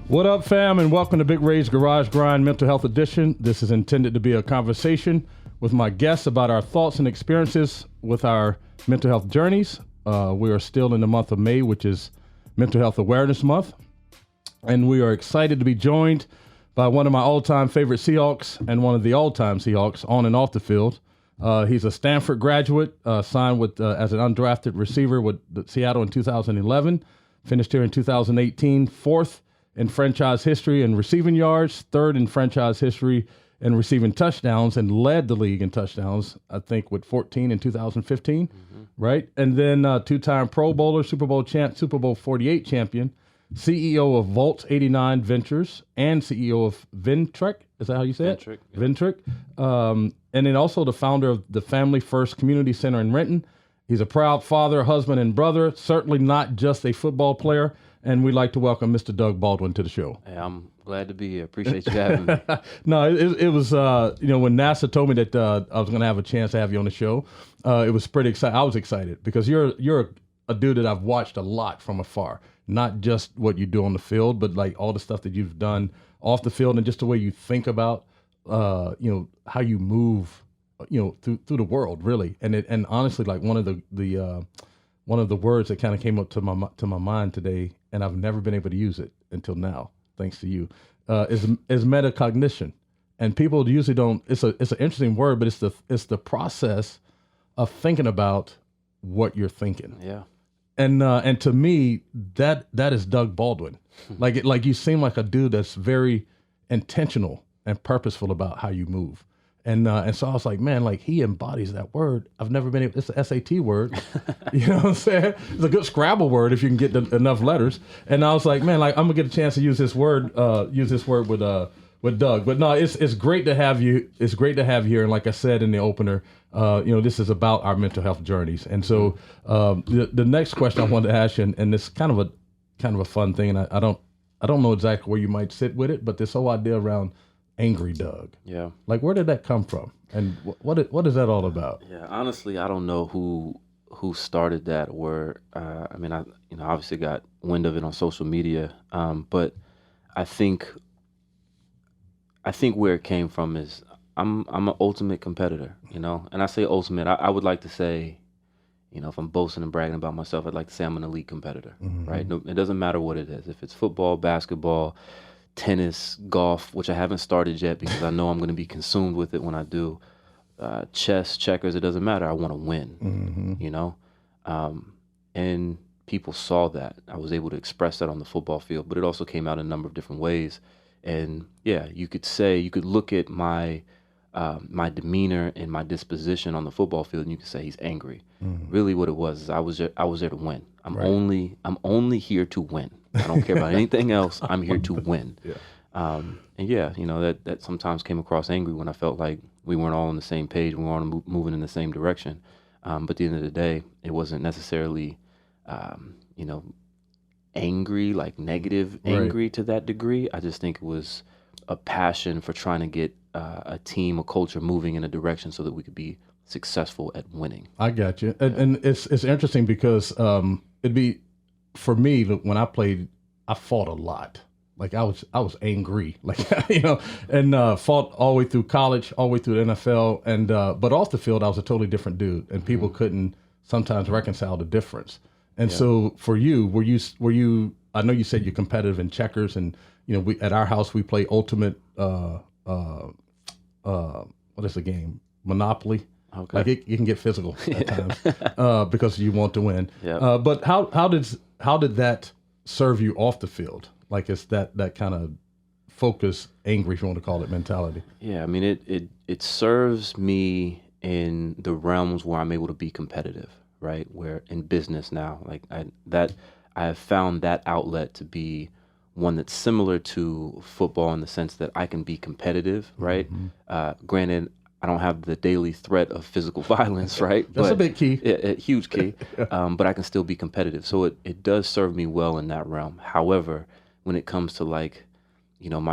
What up, fam, and welcome to Big Ray's Garage Grind Mental Health Edition. This is intended to be a conversation with my guests about our thoughts and experiences with our mental health journeys. We are still in the month of May, which is Mental Health Awareness Month, and we are excited to be joined by one of my all-time favorite Seahawks and one of the all-time Seahawks on and off the field. He's a Stanford graduate, signed with as an undrafted receiver with Seattle in 2011, finished here in 2018, fourth in franchise history in receiving yards, third in franchise history in receiving touchdowns, and led the league in touchdowns, I think, with 14 in 2015, right? And then two-time Pro Bowler, Super Bowl champ, Super Bowl 48 champion, CEO of Vault 89 Ventures, and CEO of Ventrek. Is that how you say Ventrek, it? yeah. Ventrek. And then also the founder of the Family First Community Center in Renton. He's a proud father, husband, and brother, certainly not just a football player. And we'd like to welcome Mr. Doug Baldwin to the show. Hey, I'm glad to be here. Appreciate you having me. No, it was, when NASA told me that I was going to have a chance to have you on the show, it was pretty exciting. I was excited because you're a dude that I've watched a lot from afar, not just what you do on the field, but like all the stuff that you've done off the field and just the way you think about, how you move, through the world, really. And honestly, like one of the words that kind of came up to my mind today, and I've never been able to use it until now, thanks to you, is metacognition. And people usually don't. It's an interesting word, but it's the process of thinking about what you're thinking. Yeah. And to me, that is Doug Baldwin. Like you seem like a dude that's very intentional and purposeful about how you move. And so I was like, man, like he embodies that word. I've never been able, it's an SAT word. You know what I'm saying? It's a good Scrabble word if you can get enough letters. And I was like, man, like I'm gonna get a chance to use this word with Doug. But no, it's great to have you. It's great to have you here. And like I said in the opener, this is about our mental health journeys. And so the next question I wanted to ask you, and this is kind of a fun thing, and I don't know exactly where you might sit with it, but this whole idea around Angry Doug. Yeah. Like, where did that come from? And what is that all about? Yeah. Honestly, I don't know who started that word. I obviously got wind of it on social media. But I think where it came from is I'm an ultimate competitor, and I say ultimate, I would like to say, if I'm boasting and bragging about myself, I'd like to say I'm an elite competitor, right? No, it doesn't matter what it is. If it's football, basketball, tennis, golf, which I haven't started yet because I know I'm going to be consumed with it when I do. Chess, checkers, it doesn't matter. I want to win, and people saw that. I was able to express that on the football field, but it also came out in a number of different ways. And yeah, you could look at my demeanor and my disposition on the football field, and you could say he's angry. Really, what it was is I was there to win. I'm only here to win. I don't care about anything else. I'm here to win. That sometimes came across angry when I felt like we weren't all on the same page. We weren't all moving in the same direction. But at the end of the day, it wasn't necessarily, angry, like negative angry to that degree. I just think it was a passion for trying to get a team, a culture moving in a direction so that we could be successful at winning. I got you. And it's interesting because it'd be, for me, when I played, I fought a lot. Like I was angry, like, and fought all the way through college, all the way through the NFL. And, but off the field, I was a totally different dude, and people couldn't sometimes reconcile the difference. And so for you, were you, I know you said you're competitive in checkers, and, we, at our house, we play ultimate, what is the game? Monopoly. Okay. Like it can get physical at times, because you want to win. Yeah. But how did that serve you off the field? Like it's that kind of focus, angry, if you want to call it, mentality. Yeah, I mean, it serves me in the realms where I'm able to be competitive, right? Where in business now, like I have found that outlet to be one that's similar to football in the sense that I can be competitive, right? Granted, I don't have the daily threat of physical violence, right? That's a big key. A huge key. But I can still be competitive. So it does serve me well in that realm. However, when it comes to my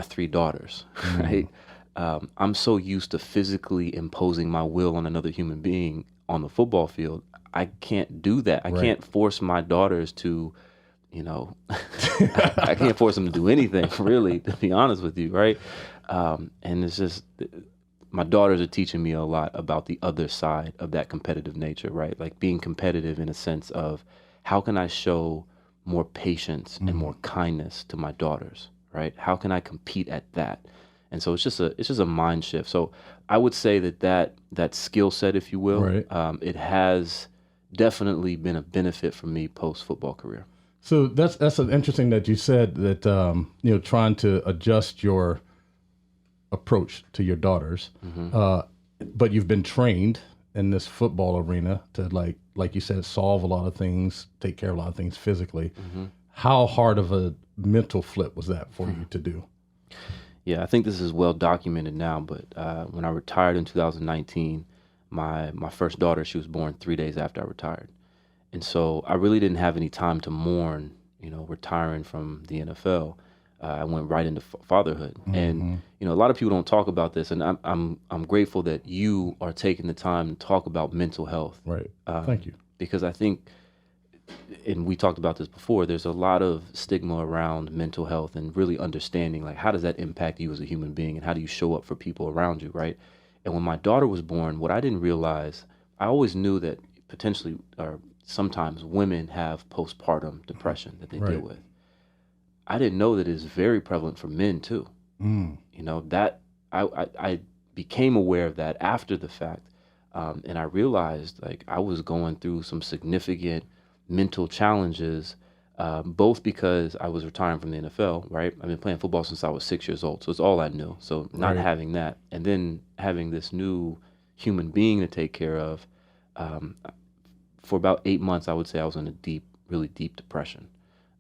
3 daughters, right? I'm so used to physically imposing my will on another human being on the football field. I can't do that. I can't force my daughters to, I can't force them to do anything, really, to be honest with you, right? And it's just, my daughters are teaching me a lot about the other side of that competitive nature, right? Like being competitive in a sense of how can I show more patience and more kindness to my daughters, right? How can I compete at that? And so it's just a mind shift. So I would say that skill set, if you will, Right. It has definitely been a benefit for me post football career. So that's interesting that you said that trying to adjust your approach to your daughters, but you've been trained in this football arena to like you said, solve a lot of things, take care of a lot of things physically. How hard of a mental flip was that for you to do? Yeah, I think this is well documented now, but when I retired in 2019, my first daughter, she was born 3 days after I retired. And so I really didn't have any time to mourn, retiring from the NFL. I went right into fatherhood. And, a lot of people don't talk about this, and I'm grateful that you are taking the time to talk about mental health. Right. Thank you. Because I think, and we talked about this before, there's a lot of stigma around mental health and really understanding, like, how does that impact you as a human being and how do you show up for people around you, right? And when my daughter was born, what I didn't realize, I always knew that potentially, or sometimes women have postpartum depression that they deal with. I didn't know that it's very prevalent for men too. That I became aware of that after the fact. And I realized like I was going through some significant mental challenges, both because I was retiring from the NFL, right? I've been playing football since I was 6 years old. So it's all I knew. So not having that, and then having this new human being to take care of, for about 8 months, I would say I was in a really deep depression.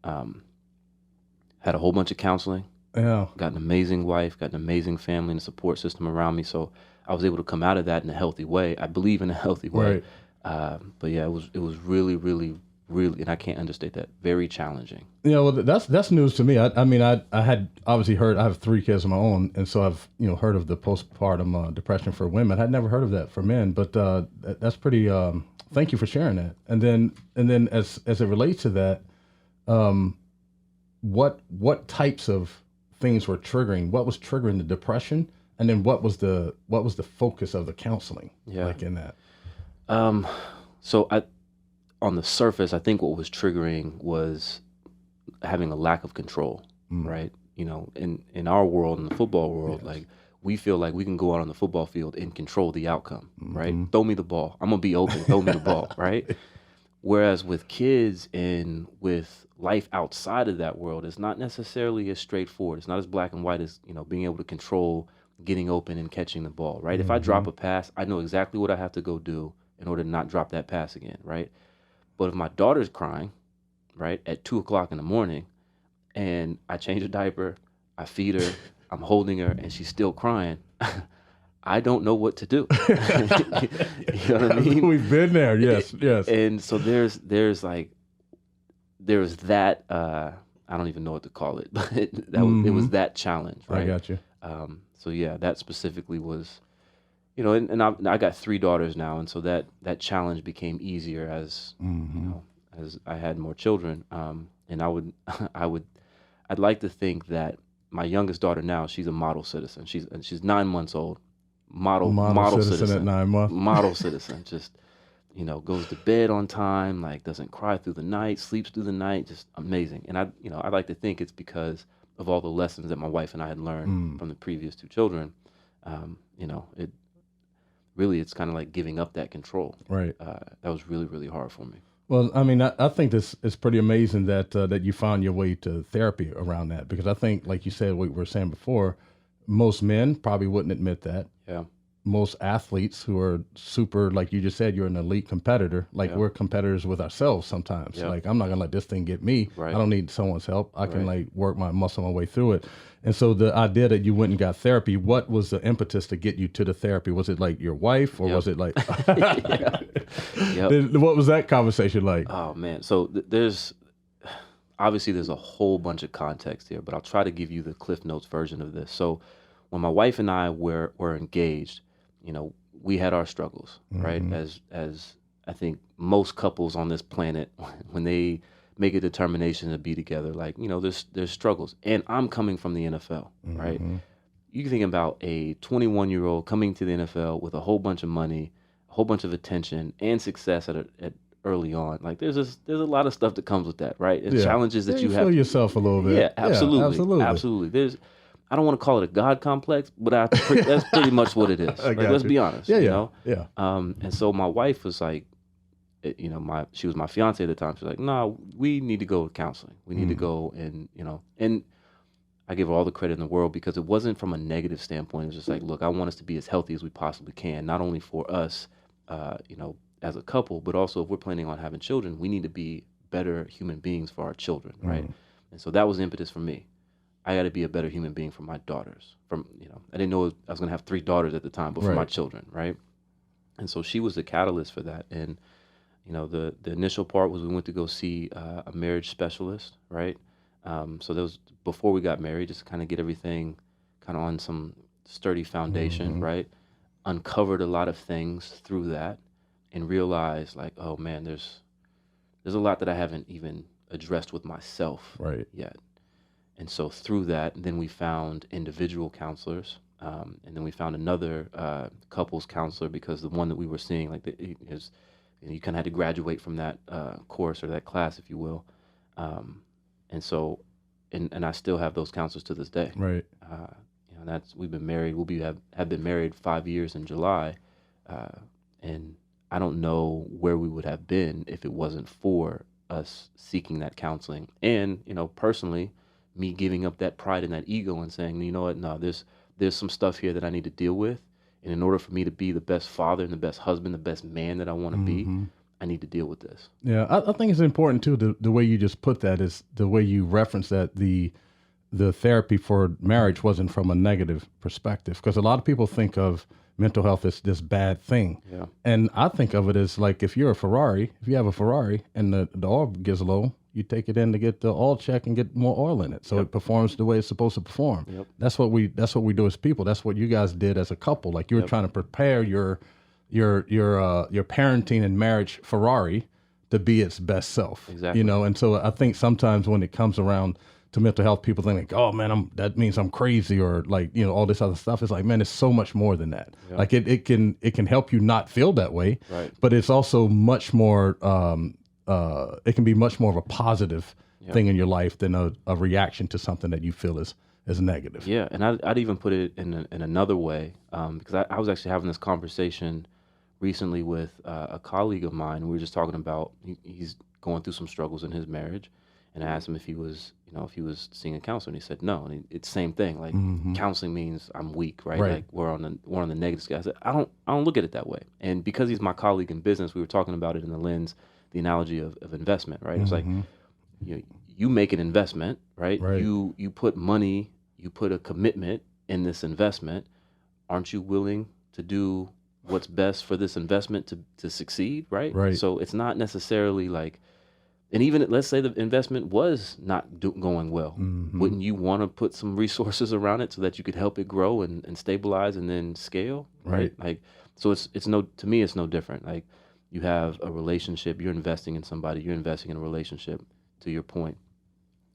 Had a whole bunch of counseling. Yeah. Got an amazing wife, got an amazing family and a support system around me. So I was able to come out of that in a healthy way. I believe in a healthy way. But yeah, it was really, really, really, and I can't understate that, very challenging. Yeah, well, that's news to me. I mean, I had obviously heard. I have 3 kids of my own, and so I've heard of the postpartum depression for women. I'd never heard of that for men, but that's pretty. Thank you for sharing that. And then as it relates to that, what types of things were triggering? What was triggering the depression? And then what was the focus of the counseling? Like in that? So on the surface, I think what was triggering was having a lack of control, right? In our world, in the football world, like we feel like we can go out on the football field and control the outcome, right? Throw me the ball. I'm gonna be open. Throw me the ball, right? Whereas with kids and with life outside of that world, it's not necessarily as straightforward. It's not as black and white as, being able to control getting open and catching the ball, right? If I drop a pass, I know exactly what I have to go do in order to not drop that pass again, right? But if my daughter's crying, right, at 2:00 in the morning, and I change a diaper, I feed her, I'm holding her, and she's still crying, I don't know what to do. You know what I mean? We've been there, yes. And so there's that, I don't even know what to call it, but it was that challenge, right? I got you. So yeah, that specifically was, and I got 3 daughters now, and so that challenge became easier as as I had more children. And I'd like to think that my youngest daughter now, she's a model citizen. She's 9 months old. Model citizen at 9 months. Model citizen. Just goes to bed on time, like doesn't cry through the night, sleeps through the night, just amazing. And I like to think it's because of all the lessons that my wife and I had learned from the previous 2 children. It's kind of like giving up that control. Right. That was really, really hard for me. Well, I mean, I think this is pretty amazing that you found your way to therapy around that, because I think, like you said, what we were saying before, most men probably wouldn't admit that. Yeah. Most athletes who are super, like you just said, you're an elite competitor. Like we're competitors with ourselves sometimes. Yeah. Like I'm not gonna let this thing get me. Right. I don't need someone's help. I can like work muscle my way through it. And so the idea that you went and got therapy, what was the impetus to get you to the therapy? Was it like your wife, or was it like? What was that conversation like? Oh man, so there's a whole bunch of context here, but I'll try to give you the Cliff Notes version of this. So when my wife and I were engaged, we had our struggles, right? As I think most couples on this planet, when they make a determination to be together. Like, there's struggles. And I'm coming from the NFL, right? You can think about a 21-year-old coming to the NFL with a whole bunch of money, a whole bunch of attention and success at early on. Like there's a lot of stuff that comes with that, right? And challenges that you have. Feel yourself a little bit. Yeah, absolutely. I don't want to call it a God complex, but that's pretty much what it is. Like, let's be honest. Yeah. And so my wife was like, she was my fiance at the time. She's like, no, we need to go to counseling. We need to go and I give her all the credit in the world because it wasn't from a negative standpoint. It was just like, look, I want us to be as healthy as we possibly can, not only for us, as a couple, but also if we're planning on having children, we need to be better human beings for our children, right? And so that was the impetus for me. I got to be a better human being for my daughters. I didn't know I was going to have 3 daughters at the time, but for my children, right? And so she was the catalyst for that. And, the initial part was we went to go see a marriage specialist, right? So that was before we got married, just to kind of get everything kind of on some sturdy foundation, right? Uncovered a lot of things through that and realized like, oh man, there's a lot that I haven't even addressed with myself yet. And so through that, then we found individual counselors, and then we found another couples counselor because the one that we were seeing, like, you kind of had to graduate from that course or that class, if you will. And so, and I still have those counselors to this day. Right. We've been married. Have been married 5 years in July, and I don't know where we would have been if it wasn't for us seeking that counseling. And personally, me giving up that pride and that ego and saying, you know what, no, there's some stuff here that I need to deal with. And in order for me to be the best father and the best husband, the best man that I want to be, I need to deal with this. Yeah, I think it's important too, the way you just put that is the way you reference that the therapy for marriage wasn't from a negative perspective. Because a lot of people think of mental health as this bad thing. Yeah. And I think of it as like if you have a Ferrari and the oil gets low, you take it in to get the oil check and get more oil in it, so it performs the way it's supposed to perform. Yep. That's what we do as people. That's what you guys did as a couple. Like you were trying to prepare your parenting and marriage Ferrari to be its best self. Exactly. And so I think sometimes when it comes around to mental health, people think like, oh man, that means I'm crazy or like, all this other stuff. It's like, man, it's so much more than that. Yep. Like it can help you not feel that way, right? But it's also much more, it can be much more of a positive thing in your life than a reaction to something that you feel is negative. Yeah. And I'd even put it in another way, because I was actually having this conversation recently with a colleague of mine. We were just talking about, he's going through some struggles in his marriage. And I asked him if he was seeing a counselor, and he said no. And it's the same thing. Like counseling means I'm weak, right? Like we're on the negative scale. I said I don't look at it that way. And because he's my colleague in business, we were talking about it in the lens, the analogy of investment, right? It's like you make an investment, right? You put money, you put a commitment in this investment. Aren't you willing to do what's best for this investment to succeed, right? Right. So it's not necessarily like. And even let's say the investment was not going well, wouldn't you want to put some resources around it so that you could help it grow and stabilize and then scale, right? Like, so to me it's no different. Like you have a relationship, you're investing in somebody, you're investing in a relationship. To your point,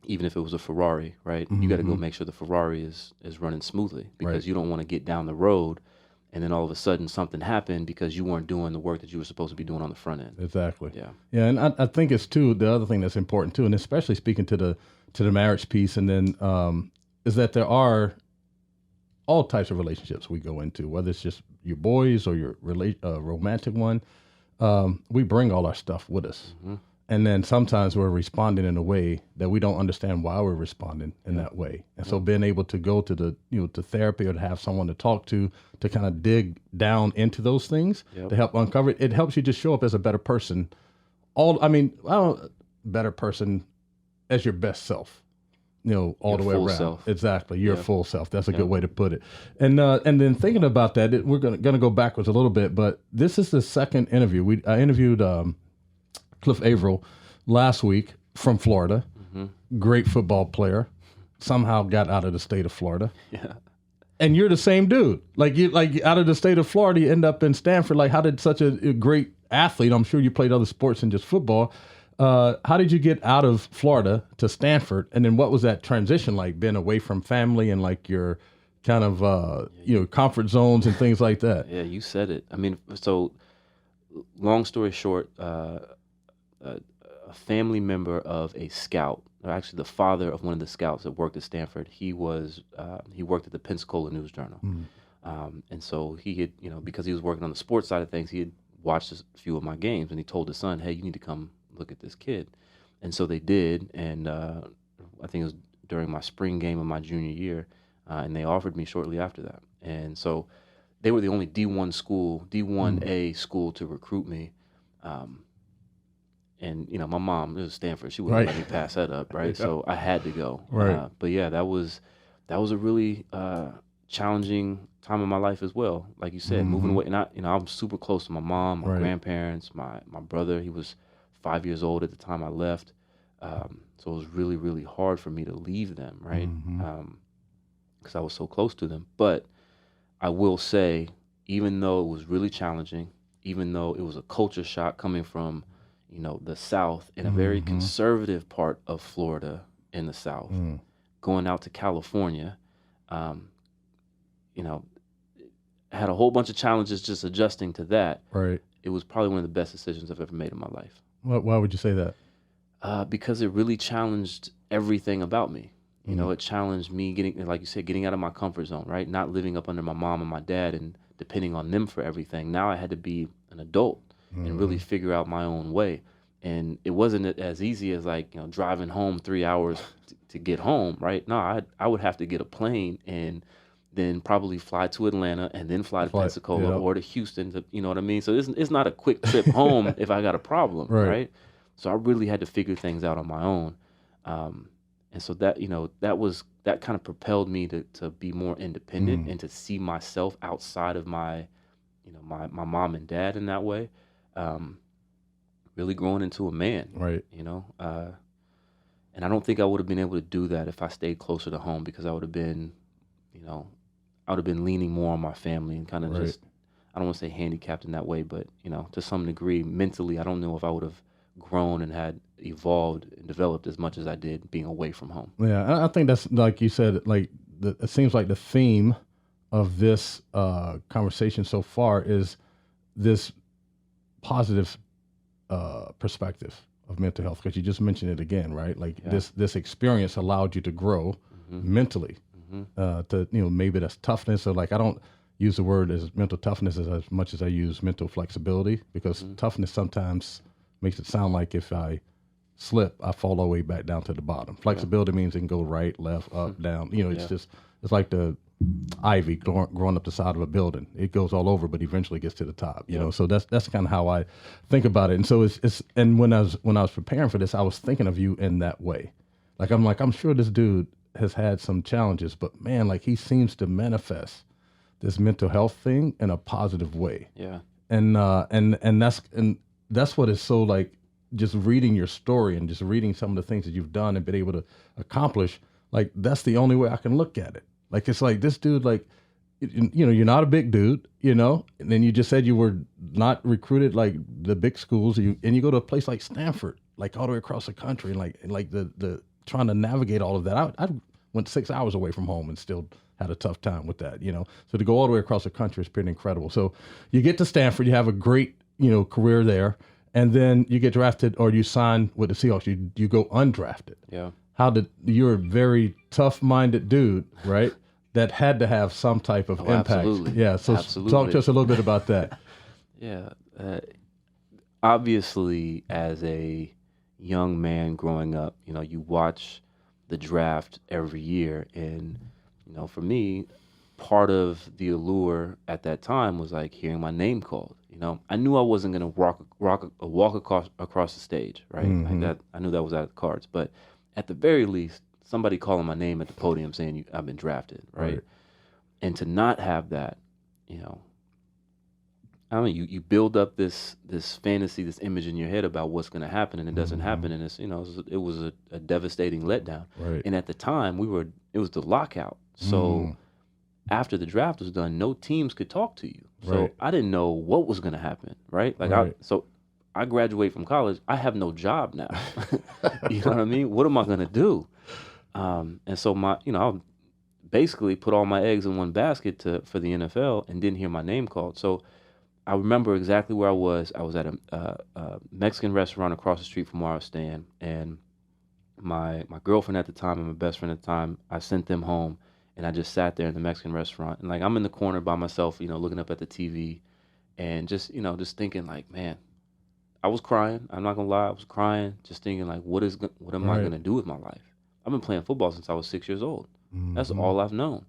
even if it was a Ferrari, right? You got to go make sure the Ferrari is running smoothly because you don't want to get down the road and then all of a sudden something happened because you weren't doing the work that you were supposed to be doing on the front end. Exactly. Yeah. Yeah, and I think it's too, the other thing that's important too, and especially speaking to the marriage piece, and then is that there are all types of relationships we go into, whether it's just your boys or your romantic one. We bring all our stuff with us. And then sometimes we're responding in a way that we don't understand why we're responding in that way. And so being able to go to to therapy or to have someone to talk to kind of dig down into those things to help uncover it, it helps you just show up as a better person. Better person as your best self, all Your the way full around. self. Exactly. Your full self. That's a good way to put it. And then thinking about that, we're going to go backwards a little bit, but this is the second interview. I interviewed Cliff Averill last week from Florida. Great football player. Somehow got out of the state of Florida. Yeah. And you're the same dude. Like out of the state of Florida, you end up in Stanford. Like how did such a great athlete, I'm sure you played other sports than just football, How did you get out of Florida to Stanford? And then what was that transition like, being away from family and like your kind of, comfort zones and things like that? Yeah, you said it. I mean, so long story short, a family member of a scout, or actually the father of one of the scouts that worked at Stanford, he worked at the Pensacola News Journal. And so he had, because he was working on the sports side of things, he had watched a few of my games, and he told his son, hey, you need to come look at this kid. And so they did, and I think it was during my spring game of my junior year, and they offered me shortly after that. And so they were the only D1A school to recruit me. And my mom, it was Stanford, she wouldn't let me pass that up, right? Yeah. So I had to go. Right. But yeah, that was a really challenging time in my life as well. Like you said, moving away, and I'm super close to my mom, my grandparents, my brother. He was 5 years old at the time I left. So it was really, really hard for me to leave them, right? Because I was so close to them. But I will say, even though it was really challenging, even though it was a culture shock coming from the South, in a very conservative part of Florida in the South, going out to California, had a whole bunch of challenges just adjusting to that. Right. It was probably one of the best decisions I've ever made in my life. Why would you say that? Because it really challenged everything about me. It challenged me getting out of my comfort zone, right? Not living up under my mom and my dad and depending on them for everything. Now I had to be an adult and really figure out my own way. And it wasn't as easy as driving home 3 hours to get home, right? No, I would have to get a plane and then probably fly to Atlanta and then fly to Pensacola or to Houston, you know what I mean? So it's not a quick trip home if I got a problem, right? So I really had to figure things out on my own. And so that kind of propelled me to be more independent and to see myself outside of my mom and dad in that way. Really growing into a man, right? And I don't think I would have been able to do that if I stayed closer to home, because I would have been leaning more on my family and kind of just, I don't want to say handicapped in that way, but to some degree mentally, I don't know if I would have grown and had evolved and developed as much as I did being away from home. Yeah, I think that's, like you said, it seems like the theme of this conversation so far is this positive perspective of mental health, because you just mentioned it again, right? This experience allowed you to grow mentally, to maybe that's toughness, or I don't use the word as mental toughness as much as I use mental flexibility, because toughness sometimes makes it sound like if I slip, I fall all the way back down to the bottom. Flexibility means it can go right, left, up, down. It's like the ivy growing up the side of a building. It goes all over, but eventually gets to the top. So that's kind of how I think about it. And so and when I was preparing for this, I was thinking of you in that way. I'm sure this dude has had some challenges, but man, he seems to manifest this mental health thing in a positive way. Yeah. And that's what is so just reading your story and just reading some of the things that you've done and been able to accomplish. That's the only way I can look at it. It's like this dude, you're not a big dude, and then you just said you were not recruited the big schools, and you go to a place like Stanford, all the way across the country, and the trying to navigate all of that. I went 6 hours away from home and still had a tough time with that, So to go all the way across the country is pretty incredible. So you get to Stanford, you have a great, career there, and then you get drafted, or you sign with the Seahawks. You go undrafted. Yeah. You're a very tough-minded dude, right? That had to have some type of impact. Absolutely. Yeah. So talk to us a little bit about that. Yeah. Obviously, as a young man growing up, you watch the draft every year, and for me, part of the allure at that time was hearing my name called. I knew I wasn't going to walk across the stage, right? I knew that was out of the cards, but at the very least, somebody calling my name at the podium saying I've been drafted, right? And to not have that, you build up this fantasy, this image in your head about what's going to happen, and it doesn't happen, and it was a devastating letdown. Right. And at the time, it was the lockout, so after the draft was done, no teams could talk to you. So I didn't know what was going to happen, right? I graduate from college, I have no job now. You know what I mean? What am I gonna do? And so I'll basically put all my eggs in one basket for the NFL and didn't hear my name called. So I remember exactly where I was. I was at a Mexican restaurant across the street from where I was staying, and my girlfriend at the time and my best friend at the time, I sent them home, and I just sat there in the Mexican restaurant, and like I'm in the corner by myself, looking up at the TV, and just thinking like, man, I was crying. I'm not gonna lie, I was crying, just thinking like, what am I gonna do with my life? I've been playing football since I was 6 years old. That's all I've known.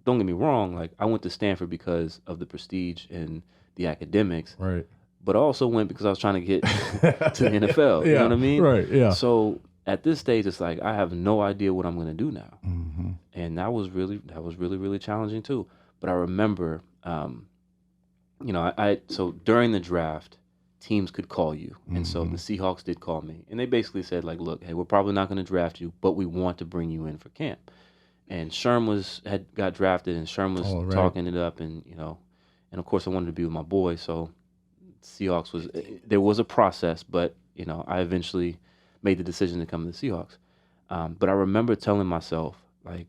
Don't get me wrong, like I went to Stanford because of the prestige and the academics. Right. But I also went because I was trying to get to the NFL. You know what I mean? Right, yeah. So at this stage, it's like I have no idea what I'm going to do now, and that was really, really challenging too. But I remember, so during the draft, teams could call you, and so the Seahawks did call me, and they basically said like, look, hey, we're probably not going to draft you, but we want to bring you in for camp. And Sherm had got drafted, and Sherm was talking it up, and and of course I wanted to be with my boy, so Seahawks there was a process, but I eventually made the decision to come to the Seahawks. But I remember telling myself like,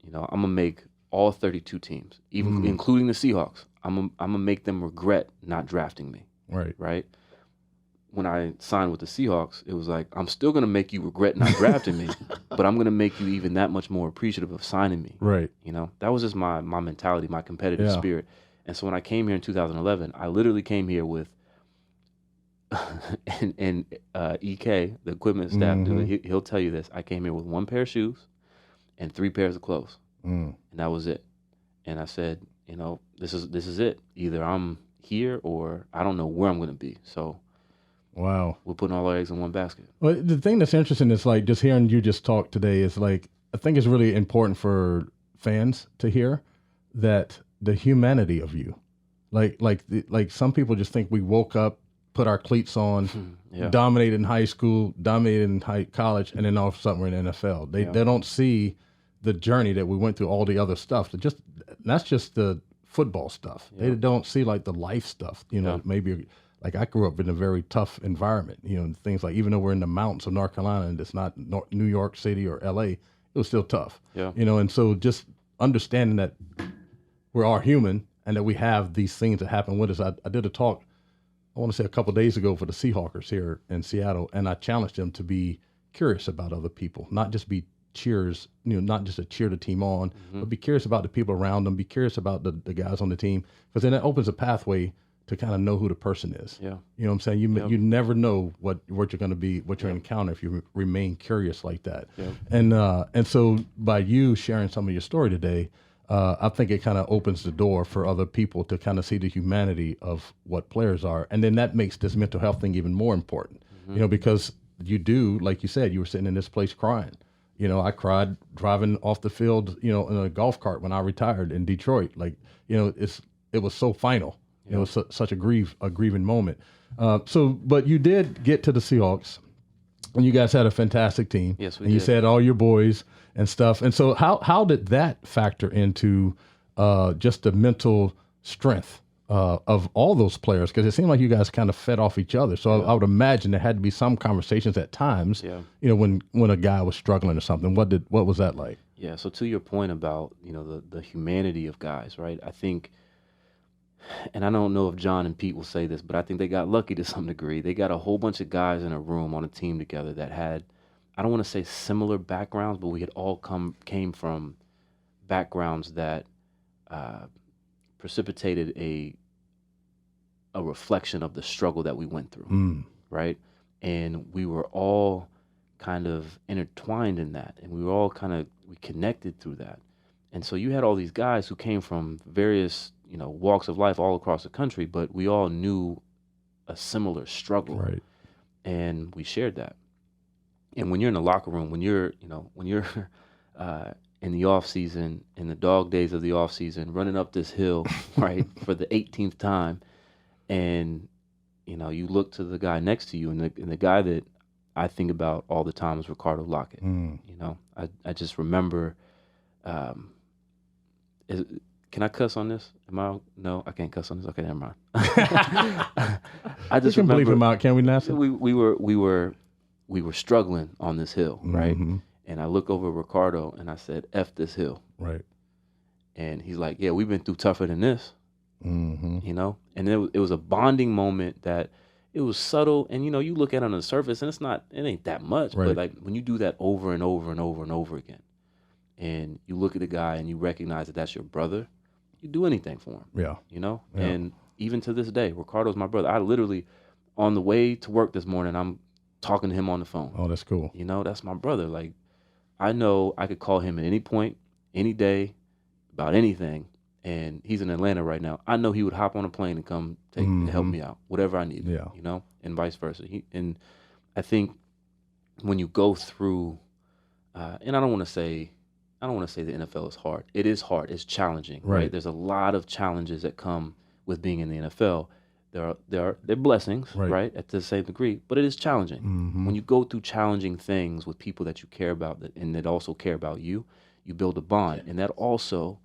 I'm gonna make all 32 teams, even including the Seahawks. I'm gonna make them regret not drafting me. Right. When I signed with the Seahawks, it was like, I'm still gonna make you regret not drafting me, but I'm gonna make you even that much more appreciative of signing me. Right. That was just my mentality, my competitive spirit. And so when I came here in 2011, I literally came here with, and EK, the equipment staff, dude, he'll tell you this. I came here with 1 pair of shoes and 3 pairs of clothes, and that was it. And I said, this is it. Either I'm here or I don't know where I'm going to be. So, wow, we're putting all our eggs in one basket. Well, the thing that's interesting is like just hearing you just talk today is like I think it's really important for fans to hear that. The humanity of you, like some people just think we woke up, put our cleats on, dominated in high school, dominated in college, and then all of a sudden we're in the NFL. They don't see the journey that we went through, all the other stuff. That's just the football stuff. They don't see like the life stuff. Maybe like I grew up in a very tough environment. Things like even though we're in the mountains of North Carolina and it's not New York City or LA, it was still tough. And so just understanding that we're all human and that we have these things that happen with us. I did a talk, I want to say a couple of days ago for the Seahawkers here in Seattle, and I challenged them to be curious about other people, not just be cheers, not just to cheer the team on, but be curious about the people around them, be curious about the guys on the team, because then it opens a pathway to kind of know who the person is. Yeah. You know what I'm saying? You never know what you're going to be, what you're going to encounter if you remain curious like that. Yeah. And so by you sharing some of your story today, I think it kind of opens the door for other people to kind of see the humanity of what players are. And then that makes this mental health thing even more important, because you do, like you said, you were sitting in this place crying. I cried driving off the field, in a golf cart when I retired in Detroit. Like, it was so final. It was such a grieving moment. But you did get to the Seahawks, and you guys had a fantastic team. Yes, we did. And you said all your boys and stuff. And so how did that factor into just the mental strength of all those players? Because it seemed like you guys kind of fed off each other. So I would imagine there had to be some conversations at times, when a guy was struggling or something. What was that like? Yeah, so to your point about, the humanity of guys, right? I think, and I don't know if John and Pete will say this, but I think they got lucky to some degree. They got a whole bunch of guys in a room on a team together that had, I don't want to say similar backgrounds, but we had all came from backgrounds that precipitated a reflection of the struggle that we went through, right? And we were all kind of intertwined in that, and we were all we connected through that. And so you had all these guys who came from various, walks of life all across the country, but we all knew a similar struggle, right? And we shared that. And when you're in the locker room, when you're in the off season, in the dog days of the off season, running up this hill, right, for the 18th time, and you look to the guy next to you, and the guy that I think about all the time is Ricardo Lockett. I just remember can I cuss on this? No, I can't cuss on this. Okay, never mind. I just can remember bleep him out, can we, NASA? We were struggling on this hill, right? And I look over at Ricardo and I said, "F this hill." Right. And he's like, "Yeah, we've been through tougher than this." You know, and it was a bonding moment that it was subtle, and you look at it on the surface, and it ain't that much, right. but like when you do that over and over and over and over again, and you look at the guy and you recognize that that's your brother, you do anything for him. Yeah. Yeah. And even to this day, Ricardo's my brother. I literally, on the way to work this morning, I'm talking to him on the phone. Oh, that's cool. That's my brother. Like, I know I could call him at any point, any day, about anything. And he's in Atlanta right now. I know he would hop on a plane and come help me out, whatever I need. Yeah. And vice versa. And I think when you go through, and I don't want to say the NFL is hard. It is hard. It's challenging. Right. There's a lot of challenges that come with being in the NFL. They're blessings, right, at the same degree, but it is challenging. When you go through challenging things with people that you care about and that also care about you, you build a bond, and that also,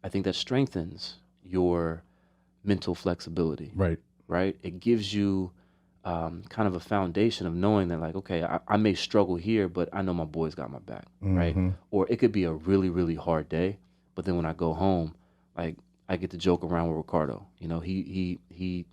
I think that strengthens your mental flexibility. Right. It gives you kind of a foundation of knowing that, like, okay, I may struggle here, but I know my boys got my back. Right. Or it could be a really, really hard day, but then when I go home, like, I get to joke around with Ricardo. He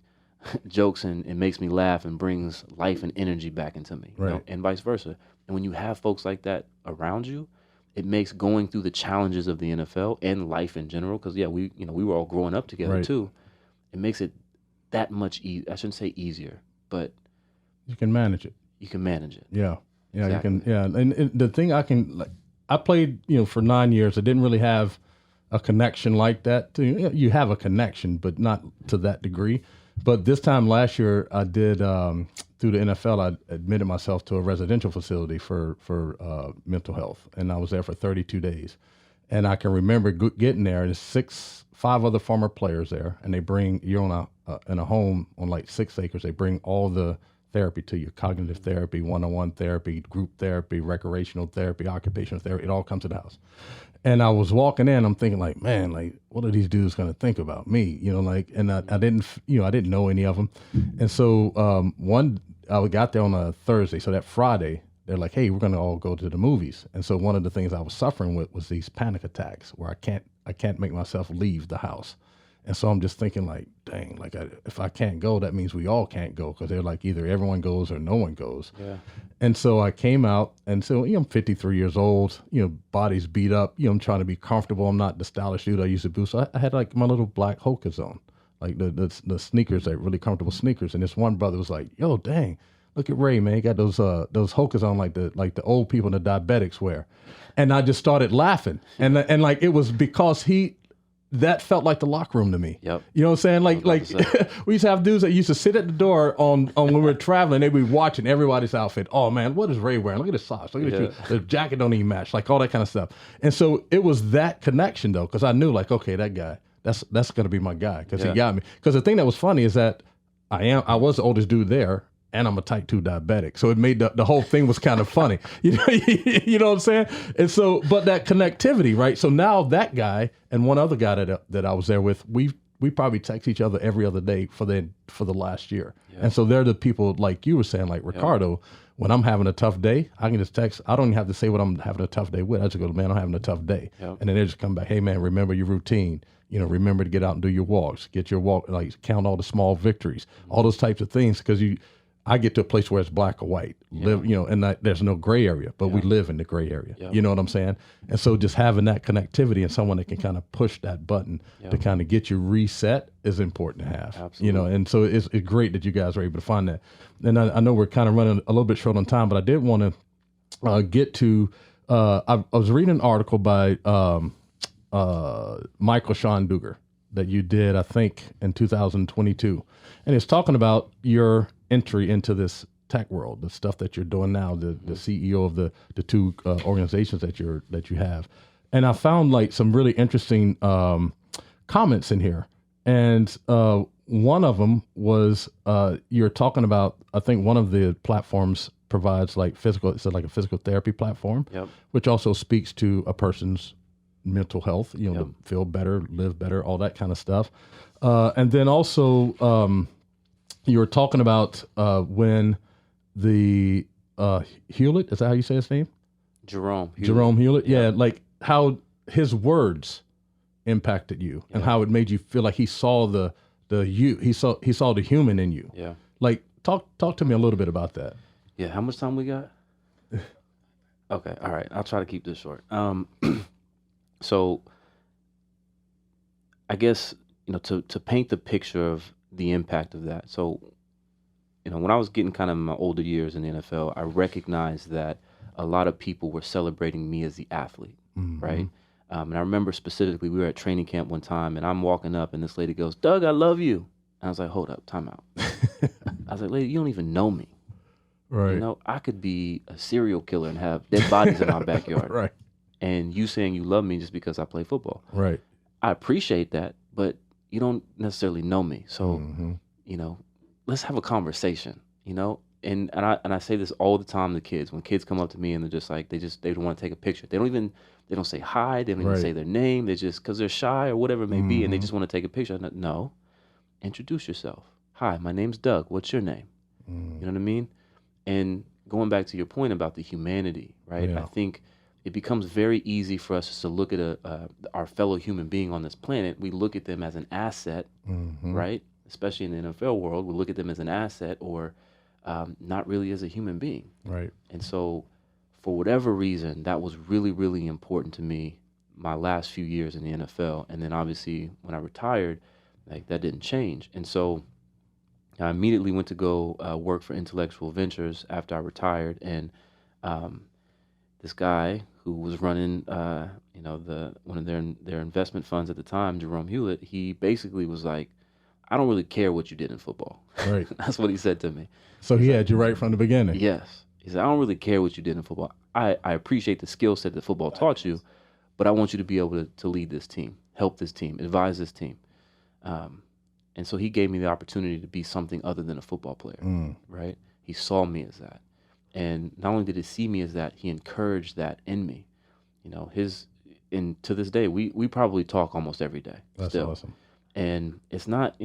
jokes and makes me laugh and brings life and energy back into me. And vice versa. And when you have folks like that around you, it makes going through the challenges of the NFL and life in general, because we were all growing up together too. It makes it that much I shouldn't say easier, but you can manage it. You can manage it. Yeah, exactly. You can. Yeah, and the thing I played for 9 years. I didn't really have a connection like that. You have a connection, but not to that degree. But this time last year, I did through the NFL. I admitted myself to a residential facility for mental health, and I was there for 32 days. And I can remember getting there, and there's 5 other former players there, and they bring you're on in a home on like 6 acres. They bring all the therapy to you: cognitive therapy, one-on-one therapy, group therapy, recreational therapy, occupational therapy. It all comes to the house. And I was walking in, I'm thinking like, man, like, what are these dudes going to think about me? And I didn't know any of them. And so I got there on a Thursday. So that Friday, they're like, hey, we're going to all go to the movies. And so one of the things I was suffering with was these panic attacks where I can't make myself leave the house. And so I'm just thinking like, dang, like if I can't go, that means we all can't go, because they're like either everyone goes or no one goes. Yeah. And so I came out, and so I'm 53 years old, body's beat up, I'm trying to be comfortable. I'm not the stylish dude I used to be. So I had like my little black Hokas on, like the sneakers, like really comfortable sneakers. And this one brother was like, yo, dang, look at Ray, man, he got those Hokas on like the old people and the diabetics wear. And I just started laughing, and like it was because that felt like the locker room to me. Yep. You know what I'm saying? Like we used to have dudes that used to sit at the door on when we were traveling. They'd be watching everybody's outfit. Oh man, what is Ray wearing? Look at his socks. Look at his shoes. The jacket don't even match. Like all that kind of stuff. And so it was that connection though, because I knew like, okay, that guy, that's going to be my guy, because he got me. Because the thing that was funny is that I was the oldest dude there, and I'm a type 2 diabetic. So it made the whole thing was kind of funny. You know what I'm saying? And so, but that connectivity, right? So now that guy and one other guy that I was there with, we probably text each other every other day for the last year. Yeah. And so they're the people, like you were saying, like Ricardo, when I'm having a tough day, I can just text. I don't even have to say what I'm having a tough day with. I just go, man, I'm having a tough day. Yep. And then they just come back, hey man, remember your routine. Remember to get out and do your walks. Get your walk, like count all the small victories, all those types of things, because I get to a place where it's black or white, and there's no gray area, but we live in the gray area. You know what I'm saying? And so just having that connectivity and someone that can kind of push that button to kind of get you reset is important to have. Absolutely. And so it's great that you guys are able to find that. And I know we're kind of running a little bit short on time, but I did want to get to, I was reading an article by Michael Schonduger that you did, I think, in 2022. And it's talking about your entry into this tech world, the stuff that you're doing now, the CEO of the 2 organizations that you have. And I found like some really interesting comments in here. And one of them was you're talking about, I think one of the platforms provides like it's like a physical therapy platform, which also speaks to a person's mental health, to feel better, live better, all that kind of stuff. And then also, you were talking about when the Hewlett, is that how you say his name? Jerome Hewlett. Yeah, like how his words impacted you and how it made you feel like he saw the you. He saw the human in you. Yeah. Like talk to me a little bit about that. Yeah. How much time we got? Okay. All right. I'll try to keep this short. So I guess, to paint the picture of the impact of that. So, when I was getting kind of in my older years in the NFL, I recognized that a lot of people were celebrating me as the athlete, right? And I remember specifically, we were at training camp one time, and I'm walking up, and this lady goes, "Doug, I love you." And I was like, "Hold up, time out." I was like, "Lady, you don't even know me. Right. I could be a serial killer and have dead bodies in my backyard. Right. And you saying you love me just because I play football. Right. I appreciate that, but you don't necessarily know me. So, let's have a conversation, And I say this all the time to kids. When kids come up to me and they're just like, they don't want to take a picture. They don't say hi. They don't even say their name. They just, because they're shy or whatever it may be, and they just want to take a picture. No, introduce yourself. Hi, my name's Doug. What's your name? You know what I mean? And going back to your point about the humanity, right? Yeah. I think it becomes very easy for us to look at our fellow human being on this planet. We look at them as an asset, right? Especially in the NFL world, we look at them as an asset or not really as a human being. Right. And so for whatever reason, that was really, really important to me my last few years in the NFL. And then obviously when I retired, like that didn't change. And so I immediately went to go work for Intellectual Ventures after I retired. And this guy who was running, one of their investment funds at the time, Jerome Hewlett, he basically was like, "I don't really care what you did in football." Right. That's what he said to me. So he had you right from the beginning. Yes. He said, "I don't really care what you did in football. I appreciate the skill set that football taught you, but I want you to be able to lead this team, help this team, advise this team." And so he gave me the opportunity to be something other than a football player, right? He saw me as that. And not only did he see me as that, he encouraged that in me. And to this day, we probably talk almost every day. That's still. awesome. And it's not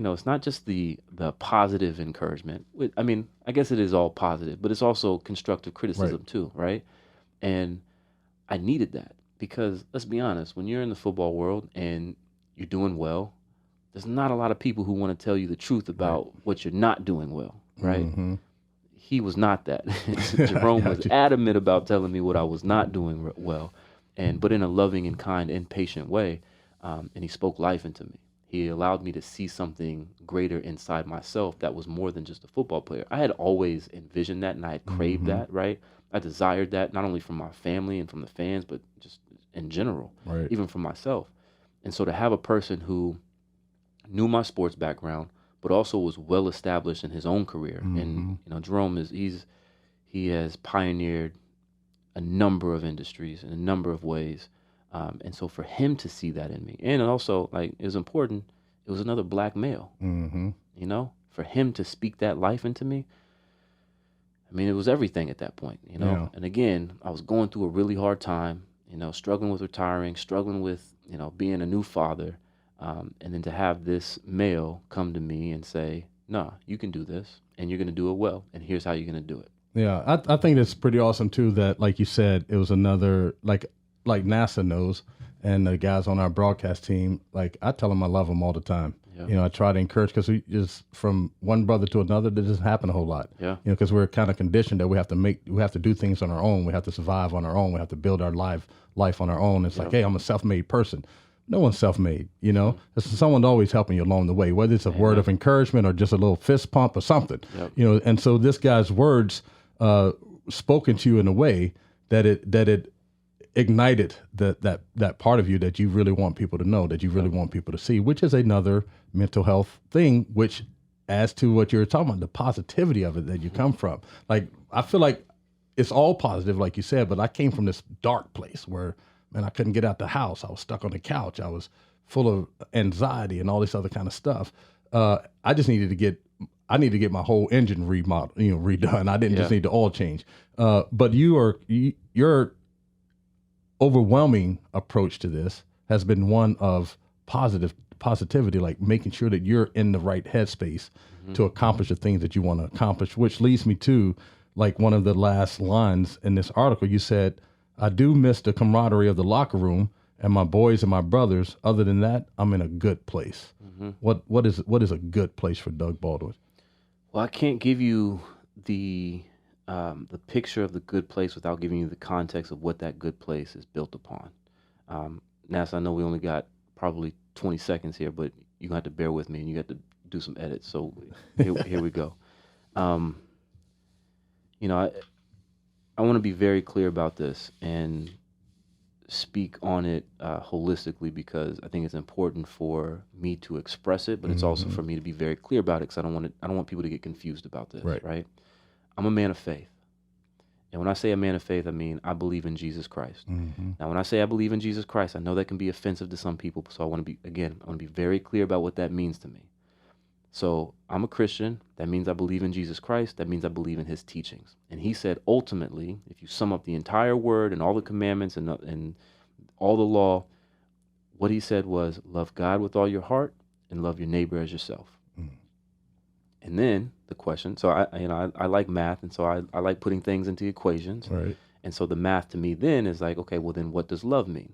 just the positive encouragement. I mean, I guess it is all positive, but it's also constructive criticism too, right? And I needed that because let's be honest, when you're in the football world and you're doing well, there's not a lot of people who want to tell you the truth about what you're not doing well, right? He was not that. Jerome was adamant about telling me what I was not doing well, but in a loving and kind and patient way, and he spoke life into me. He allowed me to see something greater inside myself that was more than just a football player. I had always envisioned that, and I had craved that, right? I desired that, not only from my family and from the fans, but just in general, even from myself. And so to have a person who knew my sports background, but also was well established in his own career. And Jerome he has pioneered a number of industries in a number of ways. And so for him to see that in me, and also like it was important, it was another black male. For him to speak that life into me, I mean, it was everything at that point, And again, I was going through a really hard time, struggling with retiring, struggling with, being a new father. And then to have this male come to me and say, "No, you can do this, and you're going to do it well, and here's how you're going to do it." Yeah, I think that's pretty awesome too. That, like you said, it was another like NASA knows, and the guys on our broadcast team. Like I tell them I love them all the time. Yeah. I try to encourage because we just from one brother to another, that doesn't happen a whole lot. Yeah. Because we're kind of conditioned that we have to do things on our own. We have to survive on our own. We have to build our life on our own. It's like, hey, I'm a self-made person. No one's self-made, There's someone always helping you along the way, whether it's a word of encouragement or just a little fist pump or something, And so this guy's words spoken to you in a way that it ignited that part of you that you really want people to know, that you really want people to see, which is another mental health thing, which adds to what you're talking about, the positivity of it that you come from. Like, I feel like it's all positive, like you said, but I came from this dark place where, man, I couldn't get out the house. I was stuck on the couch. I was full of anxiety and all this other kind of stuff. I just needed to get my whole engine redone. I didn't just need the oil change. But your overwhelming approach to this has been one of positivity, like making sure that you're in the right headspace to accomplish the things that you want to accomplish, which leads me to like one of the last lines in this article. You said, I do miss the camaraderie of the locker room and my boys and my brothers. Other than that, I'm in a good place. What is a good place for Doug Baldwin? Well, I can't give you the picture of the good place without giving you the context of what that good place is built upon. Nas, I know we only got probably 20 seconds here, but you're going to have to bear with me and you got to do some edits. So here we go. You know, I want to be very clear about this and speak on it holistically, because I think it's important for me to express it, but it's also for me to be very clear about it, because I don't want people to get confused about this, right? I'm a man of faith. And when I say a man of faith, I mean I believe in Jesus Christ. Now, when I say I believe in Jesus Christ, I know that can be offensive to some people, so I want to be very clear about what that means to me. So I'm a Christian. That means I believe in Jesus Christ. That means I believe in his teachings. And he said, ultimately, if you sum up the entire word and all the commandments and all the law, what he said was, love God with all your heart and love your neighbor as yourself. And then the question, so I like math, and so I like putting things into equations. Right. And so the math to me then is like, okay, well then what does love mean?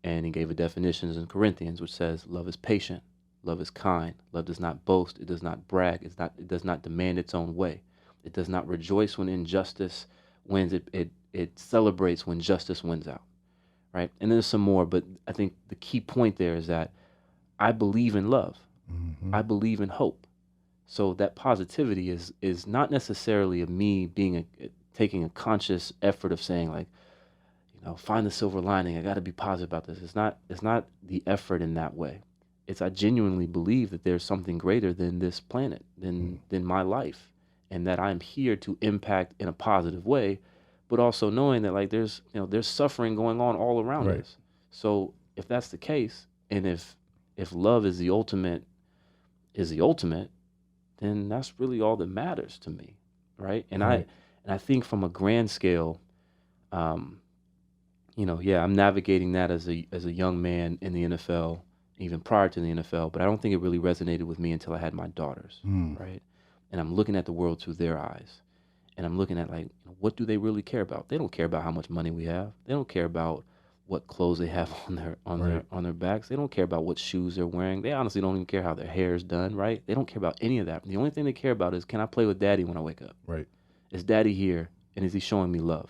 And he gave a definition in Corinthians, which says love is patient. Love is kind. Love does not boast. It does not brag. It does not demand its own way. It does not rejoice when injustice wins. It celebrates when justice wins out, right? And there's some more, but I think the key point there is that I believe in love. I believe in hope. So that positivity is not necessarily of me taking a conscious effort of saying like, find the silver lining. I got to be positive about this. It's not the effort in that way. It's I genuinely believe that there's something greater than this planet, than my life, and that I'm here to impact in a positive way, but also knowing that like there's suffering going on all around us. So if that's the case, and if love is the ultimate, then that's really all that matters to me, right? And I think from a grand scale, I'm navigating that as a young man in the NFL, even prior to the NFL, but I don't think it really resonated with me until I had my daughters, right? And I'm looking at the world through their eyes, and I'm looking at like, what do they really care about? They don't care about how much money we have. They don't care about what clothes they have on their backs. They don't care about what shoes they're wearing. They honestly don't even care how their hair is done, right? They don't care about any of that. The only thing they care about is, can I play with daddy when I wake up? Right. Is daddy here, and is he showing me love?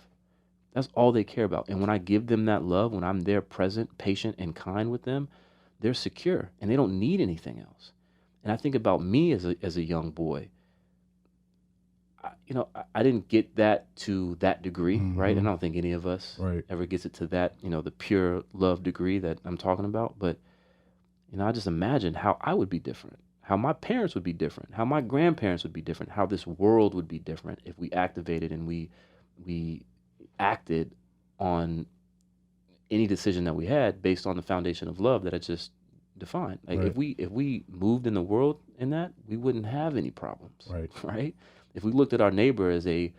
That's all they care about. And when I give them that love, when I'm there present, patient, and kind with them, they're secure and they don't need anything else. And I think about me as a young boy. I didn't get that to that degree, right? And I don't think any of us ever gets it to that, the pure love degree that I'm talking about. But, I just imagined how I would be different, how my parents would be different, how my grandparents would be different, how this world would be different if we activated and we acted on any decision that we had based on the foundation of love that I just defined. Like if we moved in the world in that, we wouldn't have any problems, right? If we looked at our neighbor as a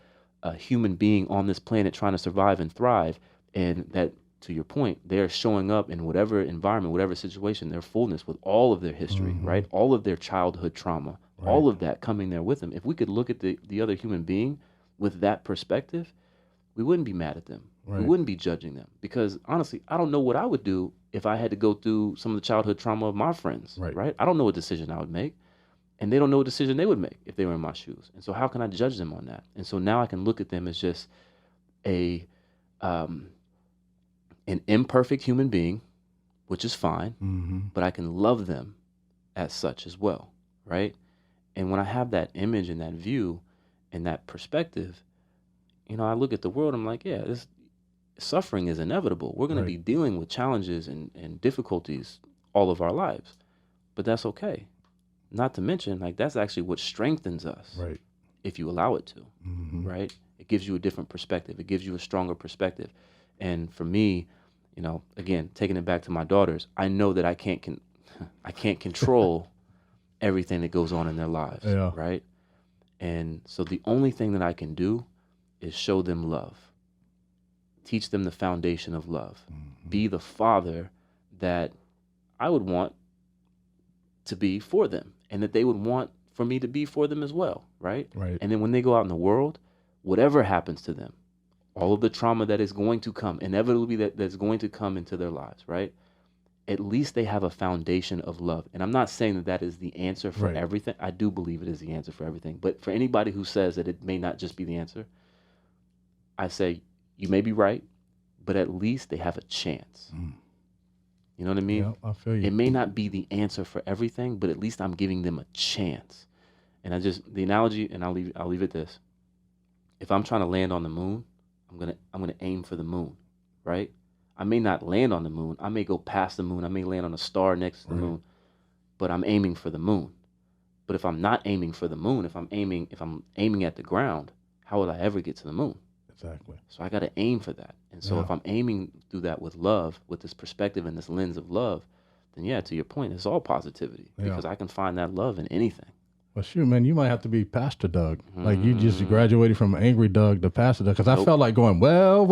human being on this planet trying to survive and thrive, and that, to your point, they're showing up in whatever environment, whatever situation, their fullness with all of their history, right? All of their childhood trauma, all of that coming there with them. If we could look at the other human being with that perspective, we wouldn't be mad at them. We wouldn't be judging them, because honestly, I don't know what I would do if I had to go through some of the childhood trauma of my friends, right? I don't know what decision I would make, and they don't know what decision they would make if they were in my shoes. And so how can I judge them on that? And so now I can look at them as just an imperfect human being, which is fine, but I can love them as such as well, right? And when I have that image and that view and that perspective, I look at the world, I'm like, yeah, this suffering is inevitable. We're going to be dealing with challenges and difficulties all of our lives, but that's okay. Not to mention, like, that's actually what strengthens us, if you allow it to, right? It gives you a different perspective. It gives you a stronger perspective. And for me, again, taking it back to my daughters, I know that I can't control everything that goes on in their lives, right? And so the only thing that I can do is show them love. Teach them the foundation of love. Be the father that I would want to be for them, and that they would want for me to be for them as well, right? Right. And then when they go out in the world, whatever happens to them, all of the trauma that is going to come, inevitably that's going to come into their lives, right? At least they have a foundation of love. And I'm not saying that that is the answer for everything. I do believe it is the answer for everything. But for anybody who says that it may not just be the answer, I say, you may be right, but at least they have a chance. You know what I mean? Yeah, I feel you. It may not be the answer for everything, but at least I'm giving them a chance. And the analogy, and I'll leave it this. If I'm trying to land on the moon, I'm gonna aim for the moon, right? I may not land on the moon. I may go past the moon. I may land on a star next to the moon, but I'm aiming for the moon. But if I'm not aiming for the moon, if I'm aiming at the ground, how would I ever get to the moon? Exactly. So I got to aim for that. And so if I'm aiming through that with love, with this perspective and this lens of love, then yeah, to your point, it's all positivity because I can find that love in anything. Well, shoot, man, you might have to be Pastor Doug. Like you just graduated from Angry Doug to Pastor Doug. Because I felt like going, well.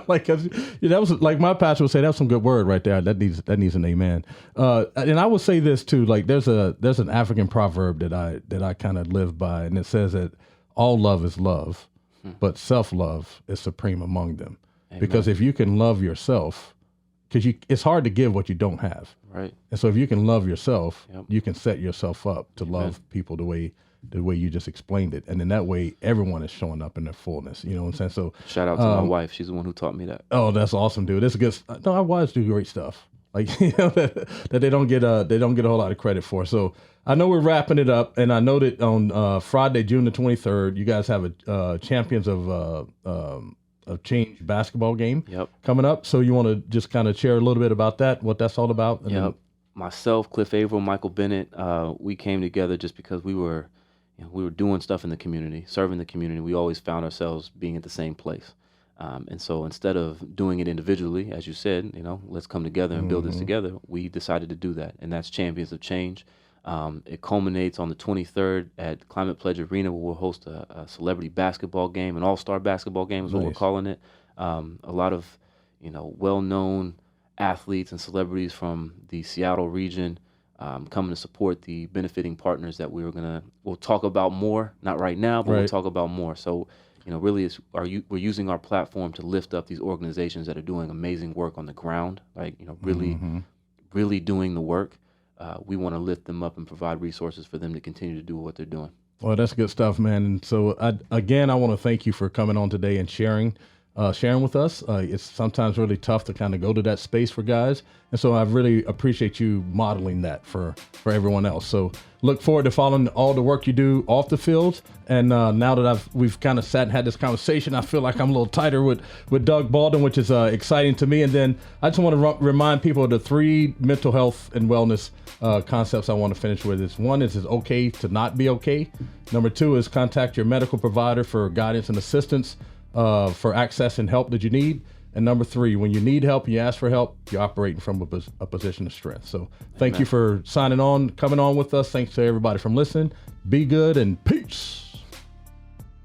Like that was like my pastor would say. That was some good word right there. That needs an amen. And I would say this too. Like there's an African proverb that I kind of live by, and it says that all love is love, but self-love is supreme among them. Amen. Because if you can love yourself, because it's hard to give what you don't have. Right. And so if you can love yourself, you can set yourself up to love people the way you just explained it. And then that way everyone is showing up in their fullness. You know what I'm saying? So shout out to my wife. She's the one who taught me that. Oh, that's awesome, dude. That's good. No, our wives do great stuff. Like, you know, that they don't get a whole lot of credit for. So I know we're wrapping it up, and I know that on Friday, June the 23rd, you guys have a Champions of Change basketball game coming up. So you want to just kind of share a little bit about that, what that's all about? And Myself, Cliff Averill, Michael Bennett, we came together just because we were doing stuff in the community, serving the community. We always found ourselves being at the same place. And so instead of doing it individually, as you said, let's come together and build this together, we decided to do that. And that's Champions of Change. It culminates on the 23rd at Climate Pledge Arena, where we'll host a celebrity basketball game, an all-star basketball game is what we're calling it. A lot of, well-known athletes and celebrities from the Seattle region coming to support the benefiting partners that we'll talk about more, not right now, but we'll talk about more. So, really we're using our platform to lift up these organizations that are doing amazing work on the ground, like, really doing the work. We want to lift them up and provide resources for them to continue to do what they're doing. Well, that's good stuff, man. And so I want to thank you for coming on today and sharing with us. It's sometimes really tough to kind of go to that space for guys. And so I really appreciate you modeling that for everyone else. So look forward to following all the work you do off the field. And now that we've kind of sat and had this conversation, I feel like I'm a little tighter with Doug Baldwin, which is exciting to me. And then I just want to remind people of the 3 mental health and wellness concepts I want to finish with. One is it's okay to not be okay. Number 2 is contact your medical provider for guidance and assistance for access and help that you need. And number 3, when you need help, you ask for help, you're operating from a position of strength. So thank you for signing on, coming on with us. Thanks to everybody from listening. Be good and peace.